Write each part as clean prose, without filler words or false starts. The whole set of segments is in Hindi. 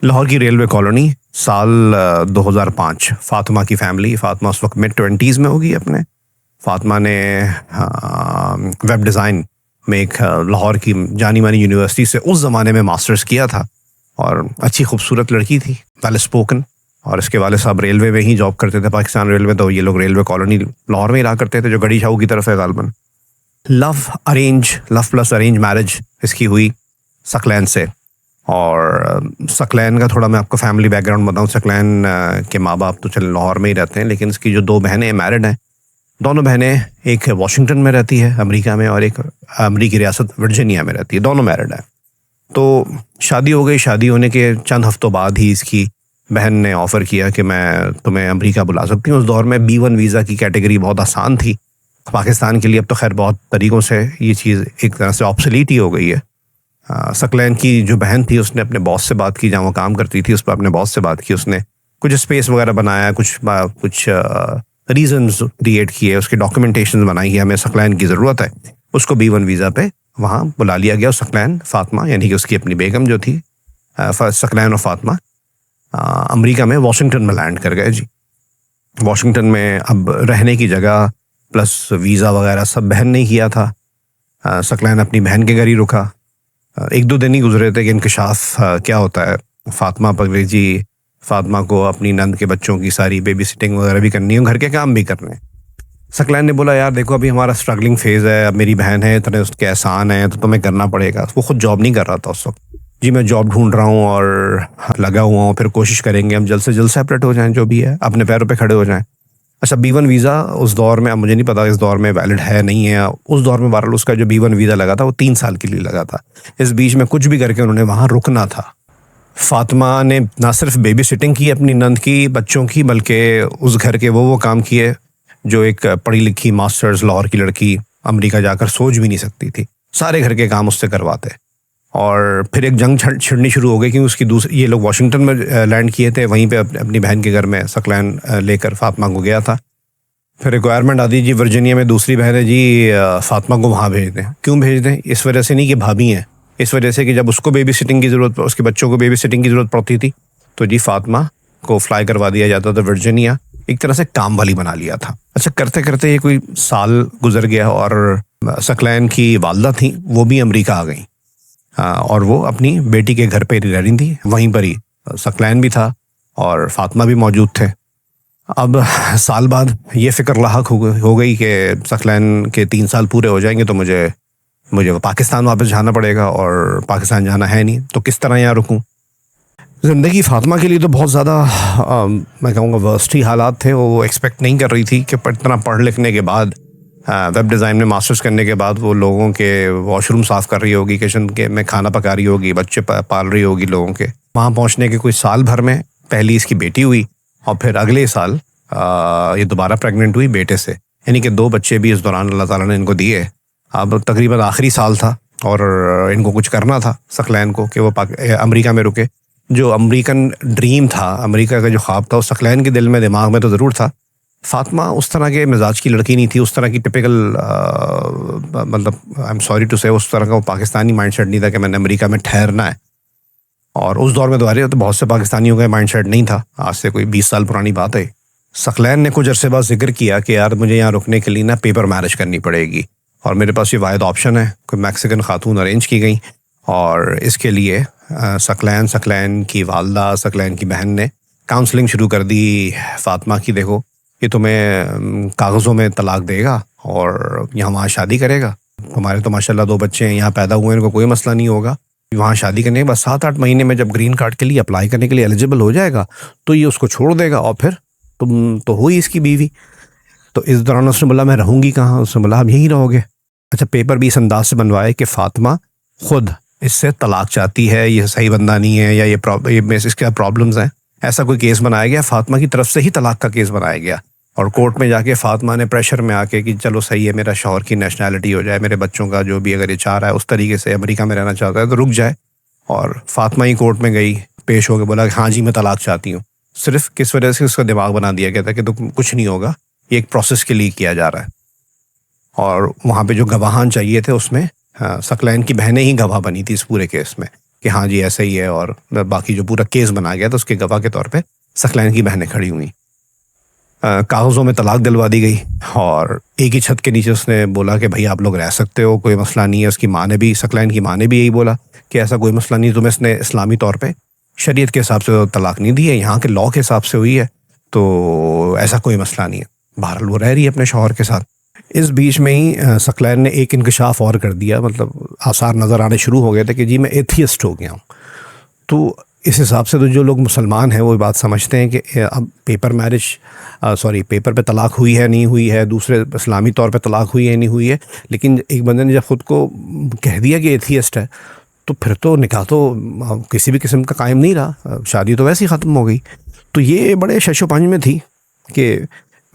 लाहौर की रेलवे कॉलोनी, साल 2005। फातिमा की फैमिली, फातिमा उस वक्त मिड 20s में होगी अपने। फातिमा ने वेब डिज़ाइन में एक लाहौर की जानी मानी यूनिवर्सिटी से उस ज़माने में मास्टर्स किया था, और अच्छी खूबसूरत लड़की थी, वेल स्पोकन। और इसके वाले साहब रेलवे में ही जॉब करते थे, पाकिस्तान रेलवे। तो ये लोग रेलवे कॉलोनी लाहौर में ही रहा करते थे, जो गड़ी शाहू की तरफ है गालबन। लव प्लस अरेंज मैरिज इसकी हुई सकलैन से। और सकलैन का थोड़ा मैं आपको फैमिली बैकग्राउंड बताऊं। सकलैन के माँ बाप तो चल लाहौर में ही रहते हैं, लेकिन इसकी जो दो बहनें मैरिड हैं। दोनों बहनें, एक वाशिंगटन में रहती है अमेरिका में, और एक अमेरिकी रियासत वर्जीनिया में रहती है। दोनों मैरिड हैं। तो शादी हो गई। शादी होने के चंद हफ्तों बाद ही इसकी बहन ने ऑफ़र किया कि मैं तुम्हें अमेरिका बुला सकती हूँ। उस दौर में B1 वीज़ा की कैटेगरी बहुत आसान थी पाकिस्तान के लिए। अब तो खैर बहुत तरीक़ों से ये चीज़ एक तरह से ऑब्सोलीट ही हो गई है। सकलैन की जो बहन थी उसने अपने बॉस से बात की, जहाँ वो काम करती थी, उस पर अपने बॉस से बात की। उसने कुछ स्पेस वगैरह बनाया, कुछ रीजंस क्रिएट किए, उसकी डॉक्यूमेंटेशन बनाई कि हमें सकलैन की ज़रूरत है। उसको B1 वीज़ा पे वहाँ बुला लिया गया। सकलैन फातिमा, यानी कि उसकी अपनी बेगम जो थी, सकलैन और फातिमा अमेरिका में वाशिंगटन में लैंड कर गए जी। वाशिंगटन में अब रहने की जगह प्लस वीज़ा वगैरह सब बहन ने किया था। सकलैन अपनी बहन के घर ही रुका। 1-2 दिन ही गुजरे थे कि इंकशाफ क्या होता है। फातिमा पकड़ी जी, फातिमा को अपनी नंद के बच्चों की सारी बेबी सिटिंग वगैरह भी करनी है, घर के काम भी करने। सकलैन ने बोला, यार देखो अभी हमारा स्ट्रगलिंग फेज़ है, अब मेरी बहन है, इतने उसके एहसान है, तो तुम्हें करना पड़ेगा। वो खुद जॉब नहीं कर रहा था उस वक्त। जी मैं जॉब ढूंढ रहा हूँ और लगा हुआ हूँ, फिर कोशिश करेंगे हम जल्द से जल्द सेपरेट हो जाएं, जो भी है अपने पैरों पे खड़े हो जाएं। अच्छा, B1 वीज़ा उस दौर में, अब मुझे नहीं पता इस दौर में वैलिड है नहीं है। उस दौर में बहरहाल उसका जो B1 वीज़ा लगा था वो 3 साल के लिए लगा था। इस बीच में कुछ भी करके उन्होंने वहाँ रुकना था। फातिमा ने ना सिर्फ बेबी सिटिंग की अपनी नंद की बच्चों की, बल्कि उस घर के वो काम किए जो एक पढ़ी लिखी मास्टर्स लाहौर की लड़की अमेरिका जाकर सोच भी नहीं सकती थी। सारे घर के काम उससे करवाते। और फिर एक जंग छिड़नी शुरू हो गई कि उसकी दूसरी, ये लोग वाशिंगटन में लैंड किए थे, वहीं पे अपनी बहन के घर में सकलैन लेकर फातिमा को गया था। फिर रिक्वायरमेंट आती जी, वर्जीनिया में दूसरी बहन है जी, फातिमा को वहाँ भेज दें। क्यों भेज दें? इस वजह से नहीं कि भाभी हैं, इस वजह से कि जब उसको बेबी सिटिंग की ज़रूरत, उसके बच्चों को बेबी सिटिंग की ज़रूरत पड़ती थी, तो जी फातिमा को फ्लाई करवा दिया जाता था वर्जीनिया। एक तरह से काम वाली बना लिया था। अच्छा, करते करते ये कोई साल गुजर गया और सकलैन की वालदा थी, वो भी अमेरिका आ गई। और वो अपनी बेटी के घर पे रह रही थी, वहीं पर ही सकलैन भी था और फातिमा भी मौजूद थे। अब साल बाद ये फ़िक्र लाहक हो गई कि सकलैन के 3 साल पूरे हो जाएंगे तो मुझे पाकिस्तान वापस जाना पड़ेगा, और पाकिस्तान जाना है नहीं, तो किस तरह यहाँ रुकूँ। ज़िंदगी फातिमा के लिए तो बहुत ज़्यादा मैं कहूँगा वर्स्ट ही हालात थे। वो एक्सपेक्ट नहीं कर रही थी कि इतना पढ़ लिखने के बाद, वेब डिज़ाइन में मास्टर्स करने के बाद, वो लोगों के वॉशरूम साफ़ कर रही होगी, किचन के में खाना पका रही होगी, बच्चे पाल रही होगी लोगों के। वहाँ पहुँचने के कुछ साल भर में पहली इसकी बेटी हुई, और फिर अगले साल ये दोबारा प्रेग्नेंट हुई बेटे से, यानी कि 2 बच्चे भी इस दौरान अल्लाह ताला ने इनको दिए। अब तकरीबन आखिरी साल था और इनको कुछ करना था सकलैन को कि वो अमेरिका में रुके। जो अमेरिकन ड्रीम था, अमेरिका का जो ख्वाब था, उस सकलैन के दिल में, दिमाग में तो ज़रूर था। फातिमा उस तरह के मिजाज की लड़की नहीं थी, उस तरह की टिपिकल मतलब आई एम सॉरी टू से, उस तरह का वो पाकिस्तानी माइंडसेट नहीं था कि मैंने अमेरिका में ठहरना है। और उस दौर में तो बहुत से पाकिस्तानियों का माइंडसेट नहीं था, आज से कोई 20 साल पुरानी बात है। सकलैन ने कुछ अरसे बाद जिक्र किया कि यार मुझे यहाँ रुकने के लिए ना पेपर मैरिज करनी पड़ेगी, और मेरे पास ये वाहिद ऑप्शन है, कोई मैक्सिकन खातून अरेंज की गई। और इसके लिए सकलैन की वालदा, सकलैन की बहन ने काउंसलिंग शुरू कर दी फातिमा की। देखो, ये तुम्हें कागज़ों में तलाक देगा और यहाँ वहाँ शादी करेगा। हमारे तो माशाल्लाह 2 बच्चे हैं, यहाँ पैदा हुए हैं, इनको कोई मसला नहीं होगा। वहाँ शादी करने के बाद 7-8 महीने में जब ग्रीन कार्ड के लिए अप्लाई करने के लिए एलिजिबल हो जाएगा, तो ये उसको छोड़ देगा, और फिर तुम तो हो ही इसकी बीवी। तो इस दौरान उसने बोला, मैं रहूँगी कहाँ? उसने बोला, आप यहीं रहोगे। अच्छा, पेपर भी इस अंदाज से बनवाए कि फातिमा खुद इससे तलाक चाहती है, ये सही बंदा नहीं है, या ये इसके प्रॉब्लम्स हैं। ऐसा कोई केस बनाया गया, फातिमा की तरफ से ही तलाक का केस बनाया गया। और कोर्ट में जाके फातिमा ने प्रेशर में आके कि चलो सही है, मेरा शौहर की नेशनैलिटी हो जाए, मेरे बच्चों का जो भी अगर ये चाह रहा है उस तरीके से अमेरिका में रहना चाहता है तो रुक जाए। और फातिमा ही कोर्ट में गई, पेश होकर बोला कि हाँ जी मैं तलाक चाहती हूँ। सिर्फ किस वजह से उसका दिमाग बना दिया गया था कि तो कुछ नहीं होगा, ये एक प्रोसेस के लिए किया जा रहा है। और वहाँ पे जो गवाहान चाहिए थे उसमें सकलैन की बहनें ही गवाह बनी थी इस पूरे केस में, कि हाँ जी ऐसा ही है, और बाकी जो पूरा केस बना गया था उसके गवाह के तौर पे सकलैन की बहनें खड़ी हुई। कागज़ों में तलाक दिलवा दी गई, और एक ही छत के नीचे उसने बोला कि भाई आप लोग रह सकते हो, कोई मसला नहीं है। उसकी माँ ने भी, सकलैन की माँ ने भी यही बोला कि ऐसा कोई मसला नहीं, तुम्हें इसने इस्लामी तौर पे शरीयत के हिसाब से तो तलाक नहीं दी है, यहाँ के लॉ के हिसाब से हुई है, तो ऐसा कोई मसला नहीं है। बहरहाल वो रह रही है अपने शौहर के साथ। इस बीच में ही सकलैन ने एक इंकशाफ और कर दिया, मतलब आसार नज़र आने शुरू हो गए थे कि जी मैं एथियस्ट हो गया हूँ। तो इस हिसाब से तो जो लोग मुसलमान हैं वो बात समझते हैं कि अब पेपर पे तलाक हुई है नहीं हुई है, दूसरे इस्लामी तौर पे तलाक हुई है नहीं हुई है, लेकिन एक बंदे ने जब ख़ुद को कह दिया कि एथियस्ट है तो फिर तो निकाह तो किसी भी किस्म का कायम नहीं रहा, शादी तो वैसे ही ख़त्म हो गई। तो ये बड़े शशोपंज में थी कि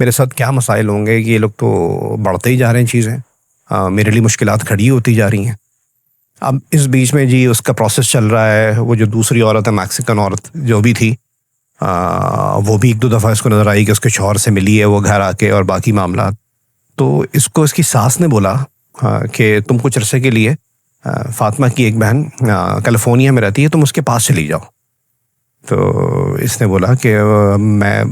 मेरे साथ क्या मसाइल होंगे कि ये लोग तो बढ़ते ही जा रहे हैं चीज़ें, मेरे लिए मुश्किलात खड़ी होती जा रही हैं। अब इस बीच में जी उसका प्रोसेस चल रहा है। वो जो दूसरी औरत है, मैक्सिकन औरत जो भी थी, वो भी एक दो दफ़ा इसको नज़र आई कि उसके शौहर से मिली है वो घर आके, और बाकी मामला। तो इसको इसकी सास ने बोला कि तुम कुछ अरसे के लिए फातिमा की एक बहन कैलिफोर्निया में रहती है, तुम उसके पास चली जाओ। तो इसने बोला कि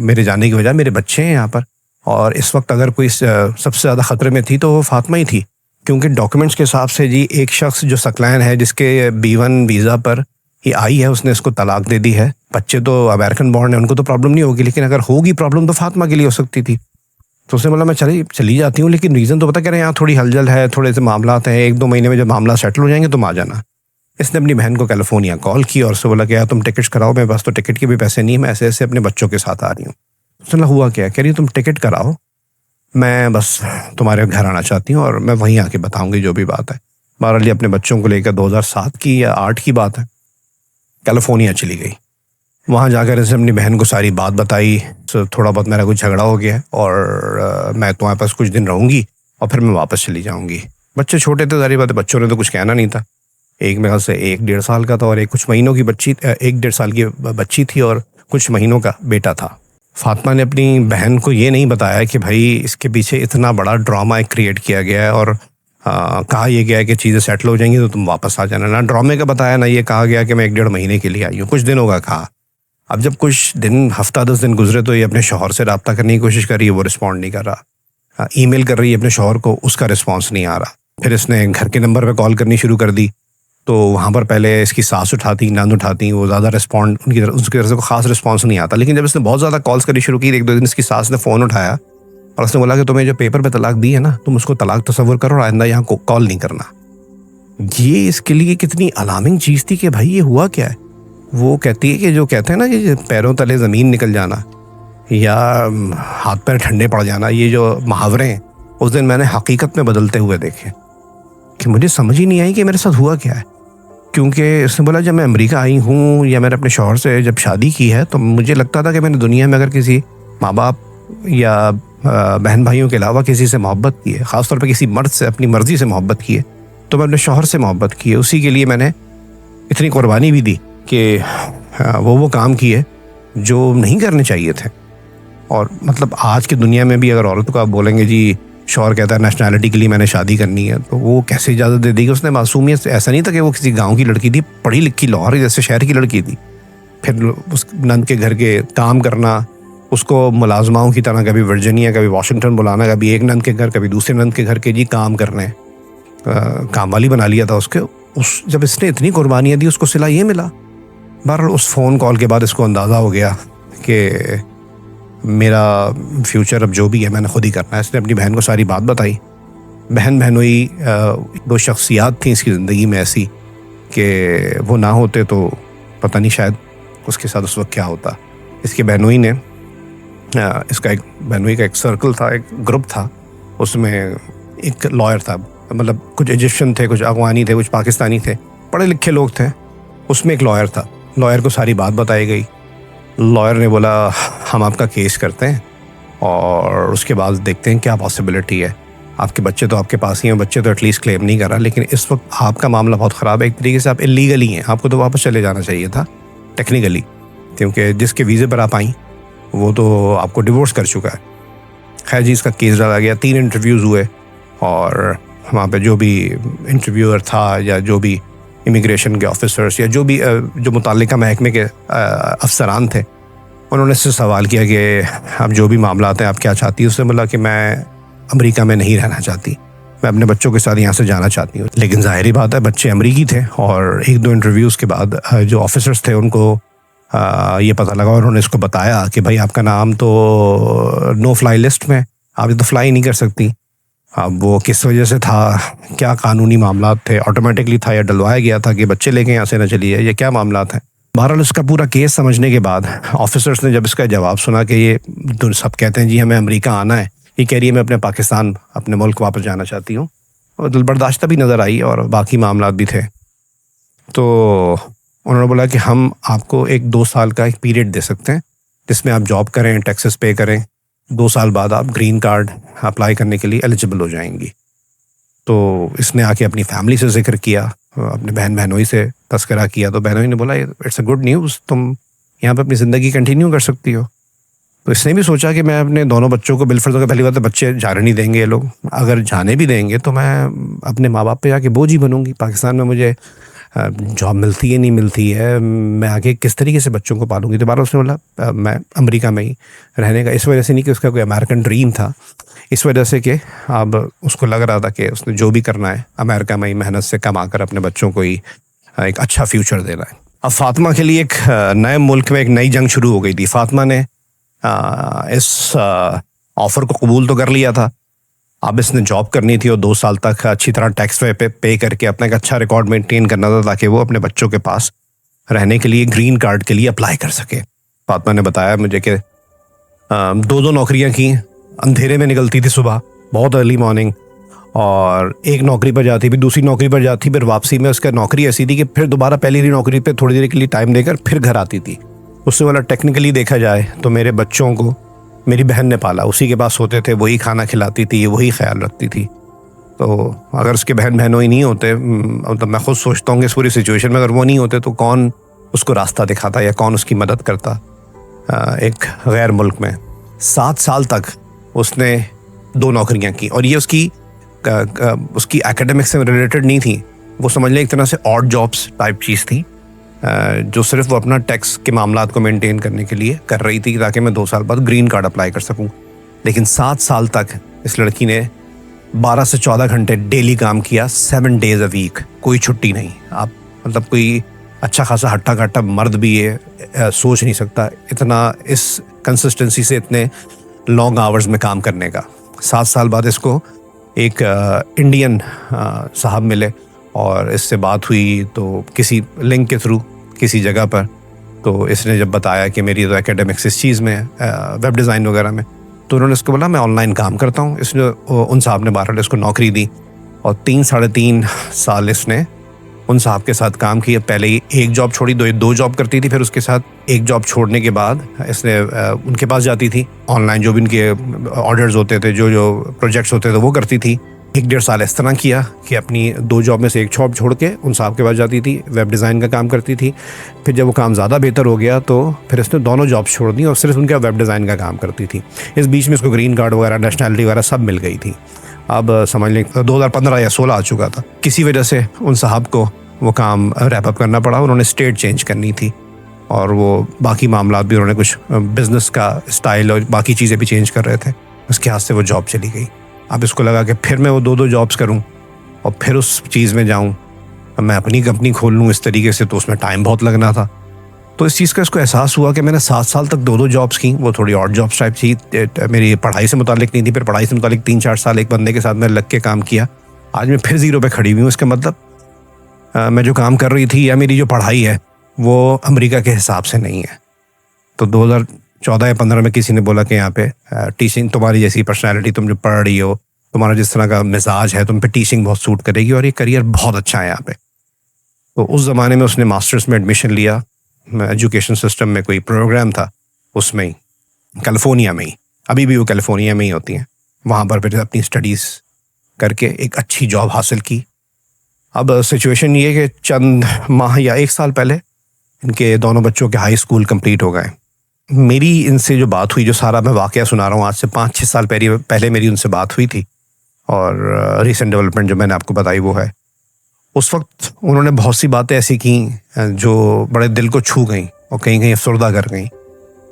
मेरे जाने की वजह मेरे बच्चे हैं यहाँ पर, और इस वक्त अगर कोई सबसे ज़्यादा ख़तरे में थी तो वो फातिमा ही थी, क्योंकि डॉक्यूमेंट्स के हिसाब से जी एक शख्स जो सकलैन है जिसके B1 वीज़ा पर ये आई है, उसने इसको तलाक दे दी है। बच्चे तो अमेरिकन बॉर्न है, उनको तो प्रॉब्लम नहीं होगी, लेकिन अगर होगी प्रॉब्लम तो फातिमा के लिए हो सकती थी। तो उसने बोला मैं चली जाती हूँ, लेकिन रीज़न तो पता कह रहे हैं यहाँ थोड़ी हलचल है, थोड़े से मामला हैं, 1-2 महीने में जब मामला सेटल हो जाएंगे तुम आ जाना। इसने अपनी बहन को कैलिफोर्निया कॉल की और उससे बोला कि यार तुम टिकट कराओ, मेरे पास तो टिकट के भी पैसे नहीं है, मैं ऐसे ऐसे अपने बच्चों के साथ आ रही हूँ। उसने बोला हुआ क्या? कह रही तुम टिकट कराओ, मैं बस तुम्हारे घर आना चाहती हूँ और मैं वहीं आके बताऊंगी जो भी बात है। बहरहाल ये अपने बच्चों को लेकर 2007 की या 8 की बात है, कैलिफोर्निया चली गई। वहाँ जाकर इसने अपनी बहन को सारी बात बताई। थोड़ा बहुत मेरा कुछ झगड़ा हो गया और मैं तुम्हारे पास कुछ दिन रहूँगी और फिर मैं वापस चली जाऊँगी। बच्चे छोटे थे, सारी बात है, बच्चों ने तो कुछ कहना नहीं था। एक मेरे ख्याल से 1-1.5 साल का था और एक कुछ महीनों की बच्ची, 1-1.5 साल की बच्ची थी और कुछ महीनों का बेटा था। फातिमा ने अपनी बहन को ये नहीं बताया कि भाई इसके पीछे इतना बड़ा ड्रामा क्रिएट किया गया है और कहा यह गया है कि चीज़ें सेटल हो जाएंगी तो तुम वापस आ जाना। ना ड्रामे का बताया, ना ये कहा गया कि मैं 1-1.5 महीने के लिए आई हूँ, कुछ दिनों का कहा। अब जब कुछ दिन, हफ्ता 10 दिन गुजरे तो ये अपने शौहर से रब्ता करने की कोशिश कर रही है, वो रिस्पॉन्ड नहीं कर रहा। ईमेल कर रही है अपने शौहर को, उसका रिस्पॉन्स नहीं आ रहा। फिर इसने घर के नंबर पर कॉल करनी शुरू कर दी, तो वहाँ पर पहले इसकी सास उठाती, नंद उठाती, वो ज़्यादा रिस्पॉन्ड उसकी तरफ से कोई ख़ास रिस्पॉन्स नहीं आता। लेकिन जब इसने बहुत ज़्यादा कॉल्स करनी शुरू की, 1-2 दिन इसकी सास ने फ़ोन उठाया और उसने बोला कि तुम्हें जो पेपर पे तलाक दी है ना, तुम उसको तलाक तस्वर करो और आइंदा यहाँ कॉल नहीं करना। ये इसके लिए कितनी अलार्मिंग चीज़ थी कि भाई ये हुआ क्या है। वो कहती है कि जो कहते हैं ना कि पैरों तले ज़मीन निकल जाना या हाथ पैर ठंडे पड़ जाना, ये जो मुहावरे हैं उस दिन मैंने हकीकत में बदलते हुए देखे कि मुझे समझ ही नहीं आई कि मेरे साथ हुआ क्या है। क्योंकि उसने बोला जब मैं अमेरिका आई हूँ या मैंने अपने शौहर से जब शादी की है तो मुझे लगता था कि मैंने दुनिया में अगर किसी माँ बाप या बहन भाइयों के अलावा किसी से मोहब्बत की है, ख़ासतौर पर किसी मर्द से अपनी मर्ज़ी से मोहब्बत की है, तो मैं अपने शौहर से मोहब्बत की है। उसी के लिए मैंने इतनी कुर्बानी भी दी कि वो काम किए जो नहीं करने चाहिए थे। और मतलब आज की दुनिया में भी अगर औरत को आप बोलेंगे जी शौहर कहता है नेशनैलिटी के लिए मैंने शादी करनी है, तो वो कैसे इजाज़त दे देगी। उसने मासूमियत से, ऐसा नहीं था कि वो किसी गांव की लड़की थी, पढ़ी लिखी लाहौर जैसे शहर की लड़की थी। फिर उस नंद के घर के काम करना, उसको मुलाजमाओं की तरह कभी वर्जीनिया कभी वाशिंगटन बुलाना, कभी एक नंद के घर कभी दूसरे नंद के घर के जी काम करने, काम वाली बना लिया था उसके। जब इसने इतनी कुर्बानियाँ दी उसको सिला ये मिला। बहरहाल उस फ़ोन कॉल के बाद इसको अंदाज़ा हो गया कि मेरा फ्यूचर अब जो भी है मैंने खुद ही करना है। इसने अपनी बहन को सारी बात बताई। बहन बहनोई 2 शख्सियात थी इसकी ज़िंदगी में ऐसी कि वो ना होते तो पता नहीं शायद उसके साथ उस वक्त क्या होता। इसके बहनोई ने इसका एक बहनोई का एक सर्कल था, एक ग्रुप था, उसमें एक लॉयर था, मतलब कुछ इजिप्शियन थे, कुछ अफगानी थे, कुछ पाकिस्तानी थे, पढ़े लिखे लोग थे। उसमें एक लॉयर था। लॉयर को सारी बात बताई गई। लॉयर ने बोला हम आपका केस करते हैं और उसके बाद देखते हैं क्या पॉसिबिलिटी है। आपके बच्चे तो आपके पास ही हैं, बच्चे तो एटलीस्ट क्लेम नहीं कर रहा, लेकिन इस वक्त आपका मामला बहुत ख़राब है, एक तरीके से आप इलीगली हैं, आपको तो वापस चले जाना चाहिए था टेक्निकली, क्योंकि जिसके वीज़े पर आप आई वो तो आपको डिवोर्स कर चुका है। खैर जी, इसका केस डाला गया, 3 इंटरव्यूज़ हुए और वहाँ पे जो भी इंटरव्यूअर था या जो भी इमिग्रेशन के ऑफिसर्स या जो भी जो मुतल्लिका महकमे के अफसरान थे, उन्होंने इससे सवाल किया कि अब जो भी मामला आते हैं आप क्या चाहती है। उसने बोला कि मैं अमेरिका में नहीं रहना चाहती, मैं अपने बच्चों के साथ यहाँ से जाना चाहती हूँ। लेकिन जाहिर बात है बच्चे अमरीकी थे, और एक दो इंटरव्यूज़ के बाद जो ऑफिसर्स थे उनको ये पता लगा और उन्होंने इसको बताया कि भाई आपका नाम तो नो फ्लाई लिस्ट में, आप तो फ्लाई नहीं कर सकती। अब वो किस वजह से था, क्या कानूनी मामला थे, ऑटोमेटिकली था या डलवाया गया था कि बच्चे लेके यहाँ से न चलिए, ये क्या मामला है। बहरहाल उसका पूरा केस समझने के बाद ऑफिसर्स ने जब इसका जवाब सुना कि ये तो सब कहते हैं जी हमें अमेरिका आना है, ये कह रही है मैं अपने पाकिस्तान अपने मुल्क वापस जाना चाहती हूँ, और दिलबर्दाश्ता भी नज़र आई और बाकी मामला भी थे। तो उन्होंने बोला कि हम आपको 1-2 साल का एक पीरियड दे सकते हैं जिसमें आप जॉब करें, टैक्सेस पे करें, 2 साल बाद आप ग्रीन कार्ड अप्लाई करने के लिए एलिजिबल हो जाएंगी। तो इसने आके अपनी फैमिली से जिक्र किया, अपने बहनोई से तस्करा किया, तो बहनोई ने बोला इट्स अ गुड न्यूज़, तुम यहाँ पे अपनी ज़िंदगी कंटिन्यू कर सकती हो। तो इसने भी सोचा कि मैं अपने दोनों बच्चों को बिलफर्ज, पहली बात तो बच्चे जाने नहीं देंगे ये लोग, अगर जाने भी देंगे तो मैं अपने माँ बाप पे जाके बोझ ही बनूंगी। पाकिस्तान में मुझे जॉब मिलती है नहीं मिलती है, मैं आगे किस तरीके से बच्चों को पालूंगी। तो बार उसने बोला मैं अमेरिका में ही रहने का, इस वजह से नहीं कि उसका कोई अमेरिकन ड्रीम था, इस वजह से कि अब उसको लग रहा था कि उसने जो भी करना है अमेरिका में ही मेहनत से कमा कर अपने बच्चों को ही एक अच्छा फ्यूचर देना है। अब फातिमा के लिए एक नए मुल्क में एक नई जंग शुरू हो गई थी। फातिमा ने इस ऑफ़र को कबूल तो कर लिया था, अब इसने जॉब करनी थी और 2 साल तक अच्छी तरह टैक्स पे करके अपना एक अच्छा रिकॉर्ड मेंटेन करना था ताकि वो अपने बच्चों के पास रहने के लिए ग्रीन कार्ड के लिए अप्लाई कर सके। फातिमा ने बताया मुझे कि 2 नौकरियां की, अंधेरे में निकलती थी सुबह बहुत अर्ली मॉर्निंग, और एक नौकरी पर जाती, फिर दूसरी नौकरी पर जाती, फिर वापसी में उसका नौकरी ऐसी थी कि फिर दोबारा पहली नौकरी पर थोड़ी देर के लिए टाइम देकर फिर घर आती थी। उससे वाला टेक्निकली देखा जाए तो मेरे बच्चों को मेरी बहन ने पाला, उसी के पास होते थे, वही खाना खिलाती थी, वही ख्याल रखती थी। तो अगर उसके बहनों ही नहीं होते, मतलब मैं खुद सोचता हूँ कि इस पूरी सिचुएशन में अगर वो नहीं होते तो कौन उसको रास्ता दिखाता या कौन उसकी मदद करता एक गैर मुल्क में। 7 साल तक उसने 2 नौकरियाँ की, और ये उसकी एकेडमिक से रिलेटेड नहीं थी, वो समझ लें एक तरह से ऑड जॉब्स टाइप चीज़ थी, जो सिर्फ वो अपना टैक्स के मामलात को मेंटेन करने के लिए कर रही थी ताकि मैं 2 साल बाद ग्रीन कार्ड अप्लाई कर सकूं। लेकिन 7 साल तक इस लड़की ने 12 से 14 घंटे डेली काम किया, 7 डेज अ वीक, कोई छुट्टी नहीं। आप मतलब कोई अच्छा खासा हट्टा कट्टा मर्द भी ये सोच नहीं सकता इतना इस कंसिस्टेंसी से इतने लॉन्ग आवर्स में काम करने का। 7 साल बाद इसको एक इंडियन साहब मिले और इससे बात हुई, तो किसी लिंक के थ्रू किसी जगह पर, तो इसने जब बताया कि मेरी तो एकेडमिक्स इस चीज़ में है, वेब डिज़ाइन वगैरह में, तो उन्होंने इसको बोला मैं ऑनलाइन काम करता हूँ। इसने उन साहब ने 12 इसको नौकरी दी और 3-3.5 साल इसने उन साहब के साथ काम किया। पहले ही एक जॉब छोड़ी, 2 जॉब करती थी, फिर उसके साथ एक जॉब छोड़ने के बाद इसने उनके पास जाती थी, ऑनलाइन जो भी उनके ऑर्डर्स होते थे, जो प्रोजेक्ट्स होते थे वो करती थी। 1-1.5 साल इस तरह किया कि अपनी 2 जॉब में से एक जॉब छोड़ के उन साहब के पास जाती थी, वेब डिज़ाइन का काम करती थी। फिर जब वो काम ज़्यादा बेहतर हो गया तो फिर इसने दोनों जॉब छोड़ दी और सिर्फ उनका वेब डिज़ाइन का काम करती थी। इस बीच में इसको ग्रीन कार्ड वगैरह, नेशनैलिटी वगैरह सब मिल गई थी। अब समझ लें 2015 या 16 आ चुका था। किसी वजह से उन साहब को वो काम रैप अप करना पड़ा, उन्होंने स्टेट चेंज करनी थी और वो बाकी मामला भी उन्होंने कुछ बिज़नेस का स्टाइल और बाकी चीज़ें भी चेंज कर रहे थे, उसके हाथ से वो जॉब चली गई। अब इसको लगा कि फिर मैं वो 2 जॉब्स करूं और फिर उस चीज़ में जाऊं, मैं अपनी कंपनी खोल लूं इस तरीके से, तो उसमें टाइम बहुत लगना था। तो इस चीज़ का इसको एहसास हुआ कि मैंने 7 साल तक 2 जॉब्स की, वो थोड़ी ऑड जॉब्स टाइप थी, मेरी पढ़ाई से मुतालिक नहीं थी। फिर पढ़ाई से मुतालिक 3-4 साल एक बंदे के साथ मैं लग के काम किया। आज मैं फिर 0 पे खड़ी हुई हूँ। इसका मतलब मैं जो काम कर रही थी या मेरी जो पढ़ाई है वो अमेरिका के हिसाब से नहीं है। तो 2014 या 15 में किसी ने बोला कि यहाँ पे टीचिंग, तुम्हारी जैसी पर्सनैलिटी, तुम जो पढ़ रही हो, तुम्हारा जिस तरह का मिजाज है, तुम पे टीचिंग बहुत सूट करेगी और ये करियर बहुत अच्छा है यहाँ पे। तो उस ज़माने में उसने मास्टर्स में एडमिशन लिया, एजुकेशन सिस्टम में कोई प्रोग्राम था उसमें ही, कैलिफोर्निया में ही, अभी भी वो कैलिफोर्निया में ही होती हैं। वहाँ पर फिर अपनी स्टडीज़ करके एक अच्छी जॉब हासिल की। अब सिचुएशन ये है कि चंद माह या 1 साल पहले इनके दोनों बच्चों के हाई स्कूल कंप्लीट हो गए। मेरी इनसे जो बात हुई, जो सारा मैं वाक़या सुना रहा हूँ, आज से 5-6 साल पहले मेरी उनसे बात हुई थी और रिसेंट डेवलपमेंट जो मैंने आपको बताई वो है। उस वक्त उन्होंने बहुत सी बातें ऐसी की जो बड़े दिल को छू गई और कहीं कहीं अफसरदा कर गई।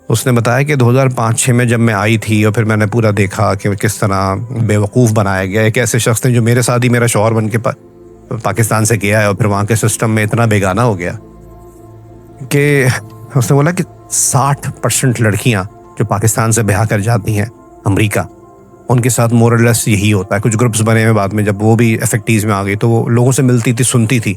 उसने बताया कि 2005-6 में जब मैं आई थी और फिर मैंने पूरा देखा कि किस तरह बेवकूफ़ बनाया गया एक ऐसे शख्स ने जो मेरे साथ ही मेरा शौहर बन के पाकिस्तान से गया है और फिर वहाँ के सिस्टम में इतना बेगाना हो गया कि उसने बोला कि 60% लड़कियाँ जो पाकिस्तान से ब्याह कर जाती हैं अमेरिका, उनके साथ मोरलेस यही होता है। कुछ ग्रुप्स बने हुए बाद में, जब वो भी इफेक्टिव में आ गई तो वो लोगों से मिलती थी, सुनती थी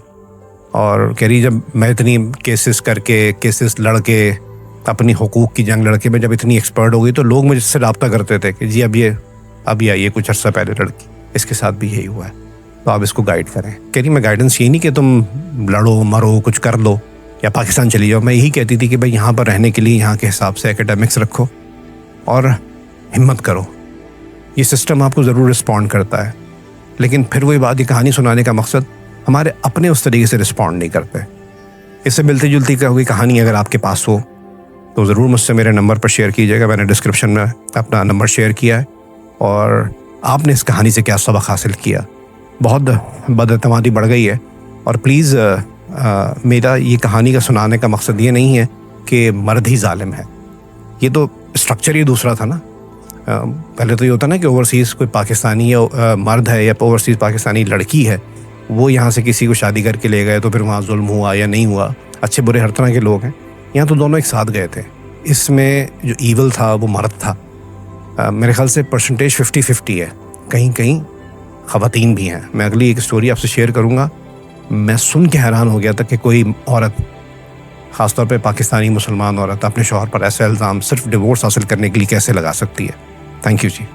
और कह रही जब मैं इतनी केसेस लड़के अपनी हुकूक की जंग लड़के में जब इतनी एक्सपर्ट हो गई तो लोग मुझसे रब्ता करते थे कि जी अब ये आई है कुछ अर्सा पहले लड़की, इसके साथ भी यही हुआ है तो आप इसको गाइड करें। कह रही मैं गाइडेंस यही नहीं कि तुम लड़ो मरो कुछ कर लो या पाकिस्तान चली जाओ, मैं यही कहती थी कि भाई यहाँ पर रहने के लिए यहाँ के हिसाब से एकेडमिक्स रखो और हिम्मत करो, ये सिस्टम आपको ज़रूर रिस्पॉन्ड करता है। लेकिन फिर वही बात, ये कहानी सुनाने का मकसद हमारे अपने उस तरीके से रिस्पॉन्ड नहीं करते। इससे मिलती जुलती कोई कहानी अगर आपके पास हो तो ज़रूर मुझसे मेरे नंबर पर शेयर कीजिएगा। मैंने डिस्क्रिप्शन में अपना नंबर शेयर किया है। और आपने इस कहानी से क्या सबक हासिल किया? बहुत बदअतमादी बढ़ गई है और प्लीज़ मेरा ये कहानी का सुनाने का मकसद ये नहीं है कि मर्द ही जालिम है, ये तो स्ट्रक्चर ही दूसरा था ना। पहले तो ये होता ना कि ओवरसीज़ कोई पाकिस्तानी या मर्द है या ओवरसीज़ पाकिस्तानी लड़की है, वो यहाँ से किसी को शादी करके ले गए तो फिर वहाँ जुल्म हुआ या नहीं हुआ, अच्छे बुरे हर तरह के लोग हैं। यहाँ तो दोनों एक साथ गए थे। इसमें जो ईवल था वो मर्द था। मेरे ख्याल से परसेंटेज 50-50 है, कहीं कहीं ख़वातीन भी हैं। मैं अगली एक स्टोरी आपसे शेयर करूँगा। मैं सुन के हैरान हो गया था कि कोई औरत, ख़ासतौर पे पाकिस्तानी मुसलमान औरत, अपने शौहर पर ऐसा इल्ज़ाम सिर्फ डिवोर्स हासिल करने के लिए कैसे लगा सकती है। Thank you ji.